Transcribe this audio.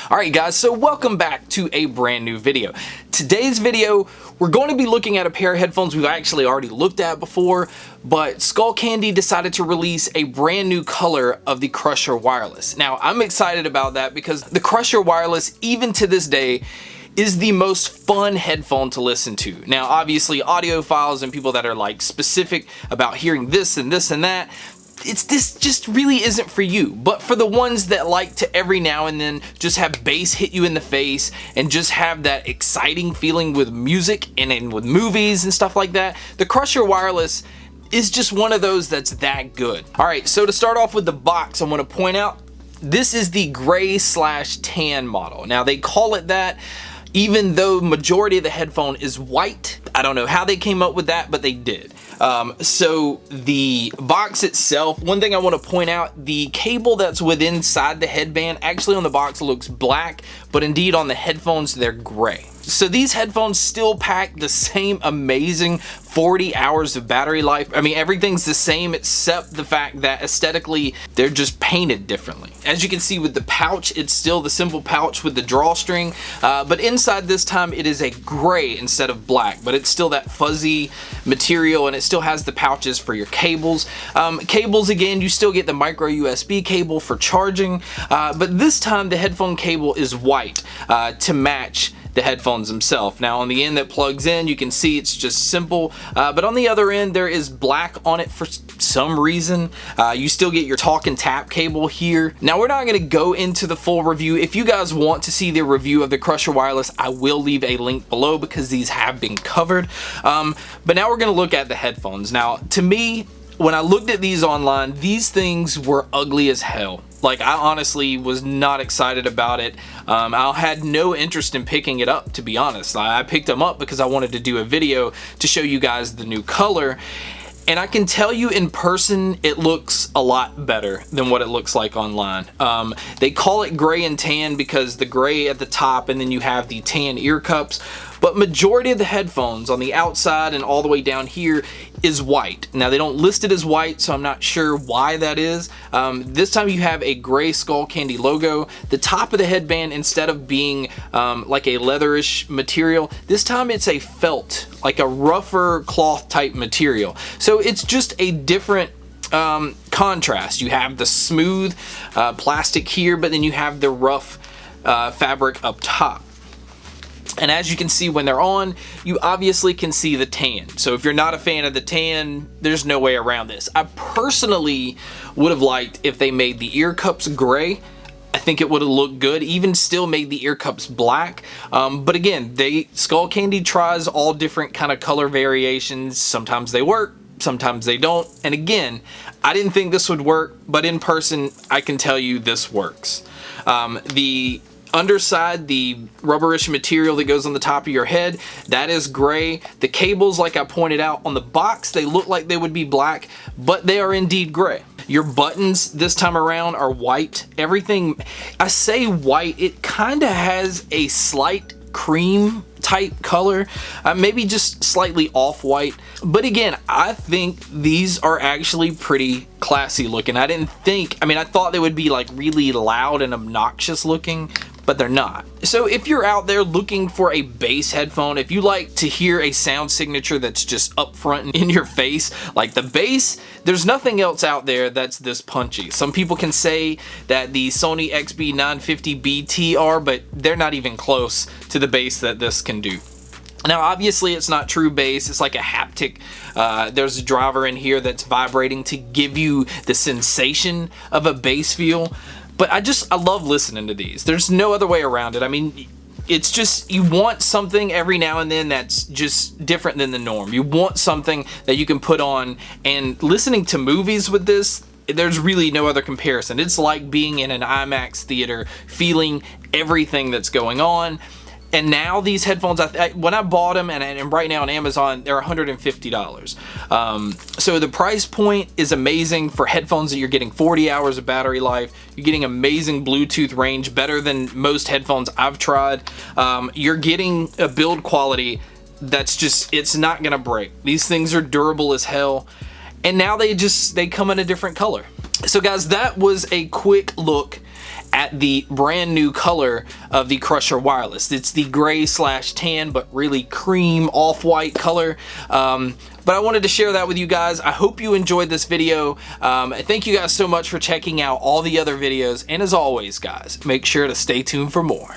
Alright guys, so welcome back to a brand new video. Today's video, we're going to be looking at a pair of headphones we've actually already looked at before, but Skullcandy decided to release a brand new color of the Crusher Wireless. Now, I'm excited about that because the Crusher Wireless, even to this day, is the most fun headphone to listen to. Now, obviously, audiophiles and people that are like specific about hearing this and this and that, this just really isn't for you. But for the ones that like to every now and then just have bass hit you in the face and just have that exciting feeling with music and with movies and stuff like that, the Crusher Wireless is just one of those that's that good. All right, so to start off with the box, I want to point out this is the gray/tan model. Now they call it that even though majority of the headphone is white. I don't know how they came up with that, but they did. So the box itself, one thing I want to point out, the cable that's within inside the headband actually on the box looks black, but indeed on the headphones they're gray. So these headphones still pack the same amazing 40 hours of battery life. I mean, everything's the same except the fact that aesthetically they're just painted differently. As you can see with the pouch, it's still the simple pouch with the drawstring, but inside this time it is a gray instead of black, but it's still that fuzzy material and it still has the pouches for your cables. Cables, again, you still get the micro USB cable for charging, but this time the headphone cable is white to match the headphones themselves. Now on the end that plugs in, you can see it's just simple, but on the other end there is black on it for some reason. You still get your talk and tap cable here. Now we're not going to go into the full review. If you guys want to see the review of the Crusher Wireless, I will leave a link below because these have been covered. But now we're going to look at the headphones. Now to me, when I looked at these online, these things were ugly as hell. Like, I honestly was not excited about it. I had no interest in picking it up, to be honest. I picked them up because I wanted to do a video to show you guys the new color. And I can tell you in person, it looks a lot better than what it looks like online. They call it gray and tan because the gray at the top and then you have the tan ear cups. But majority of the headphones on the outside and all the way down here is white. Now they don't list it as white, so I'm not sure why that is. This time you have a gray Skullcandy logo. The top of the headband, instead of being like a leatherish material, this time it's a felt, like a rougher cloth type material. So it's just a different contrast. You have the smooth plastic here, but then you have the rough fabric up top. And as you can see when they're on, you obviously can see the tan. So if you're not a fan of the tan, there's no way around this. I personally would have liked if they made the ear cups gray. I think it would have looked good, even still made the ear cups black. But again, Skullcandy tries all different kind of color variations. Sometimes they work, sometimes they don't. And again, I didn't think this would work, but in person, I can tell you this works. The underside, the rubberish material that goes on the top of your head, that is gray. The cables, like I pointed out on the box, they look like they would be black, but they are indeed gray. Your buttons this time around are white. Everything, I say white, it kind of has a slight cream type color, maybe just slightly off-white. But again, I think these are actually pretty classy looking. I thought they would be like really loud and obnoxious looking, but they're not. So if you're out there looking for a bass headphone, if you like to hear a sound signature that's just up front and in your face, like the bass, there's nothing else out there that's this punchy. Some people can say that the Sony XB950BT are, but they're not even close to the bass that this can do. Now obviously it's not true bass, it's like a haptic. There's a driver in here that's vibrating to give you the sensation of a bass feel. But I love listening to these. There's no other way around it. I mean, it's just, you want something every now and then that's just different than the norm. You want something that you can put on, and listening to movies with this, there's really no other comparison. It's like being in an IMAX theater, feeling everything that's going on. And now these headphones, when I bought them, and right now on Amazon, they're $150. So the price point is amazing for headphones that you're getting 40 hours of battery life. You're getting amazing Bluetooth range, better than most headphones I've tried. You're getting a build quality that's just, it's not gonna break. These things are durable as hell. And now they come in a different color. So guys, that was a quick look at the brand new color of the Crusher Wireless. It's the gray/tan, but really cream off-white color. But I wanted to share that with you guys. I hope you enjoyed this video. Thank you guys so much for checking out all the other videos. And as always, guys, make sure to stay tuned for more.